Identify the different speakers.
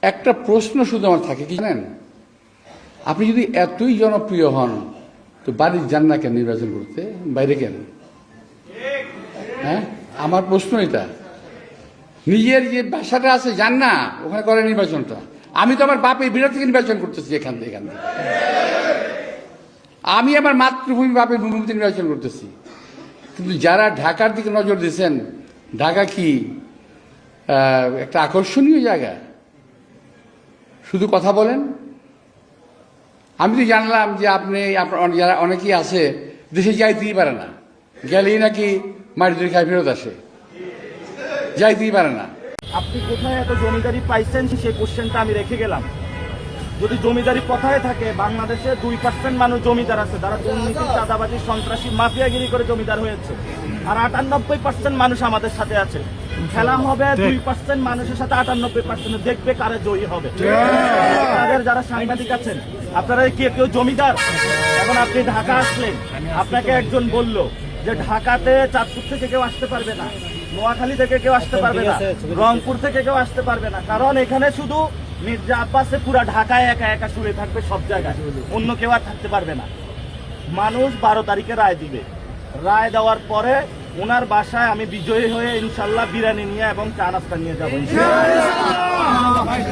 Speaker 1: একটা প্রশ্ন শুধু আমার থাকে, কি জানেন, আপনি যদি এতই জনপ্রিয় হন তো বাড়ির যান না কেন নির্বাচন করতে, বাইরে কেন? হ্যাঁ, আমার প্রশ্ন এটা। নিজের যে বাসাটা আছে যান না, ওখানে করে নির্বাচনটা। আমি তো আমার বাপের বিরাট থেকে নির্বাচন করতেছি, এখান থেকে আমি আমার মাতৃভূমি বাপের ভূমিতে নির্বাচন করতেছি। কিন্তু যারা ঢাকার দিকে নজর দিয়েছেন, ঢাকা কি একটা আকর্ষণীয় জায়গা? শুধু কথা বলেন। আমি তো জানলাম যে আপনি যারা অনেকেই আছে দেশে যাইতেই পারে না, গেলেই নাকি মাটি ধরে খাই ফেরত আসে, যাইতেই পারে না।
Speaker 2: আপনি কোথায় এত জমিদারি পাইছেন সেই কোশ্চেনটা আমি রেখে গেলাম। যদি জমিদারি কথায় থাকে, বাংলাদেশে 2% মানুষ জমিদার আছে, যারা দুর্নীতি, চাঁদাবাজি, সন্ত্রাসী, মাফিয়াগিরি করে জমিদার হয়েছে। আর 98% মানুষ আমাদের সাথে আছে। খেলা হবে 2% মানুষের সাথে 98%, দেখবে কারে জয়ী হবে। আপনাদের যারা সাংবাদিক আছেন, আপনারা কি কেউ জমিদার? এখন আপনি ঢাকা আসলেন, আপনাকে একজন বলল যে ঢাকাতে চাঁদপুর থেকে কেউ আসতে পারবে না, নোয়াখালী থেকে কেউ আসতে পারবে না, রংপুর থেকে কেউ আসতে পারবে না, কারণ এখানে শুধু মির্জা আব্বাসে পুরা ঢাকায় একা একা শুয়ে থাকবে সব জায়গায়, অন্য কেউ আর থাকতে পারবে না। মানুষ 12 তারিখে রায় দিবে। রায় দেওয়ার পরে ওনার বাসায় আমি বিজয়ী হয়ে ইনশাল্লাহ বিরিয়ানি নিয়ে এবং চা নাস্তা নিয়ে যাবো।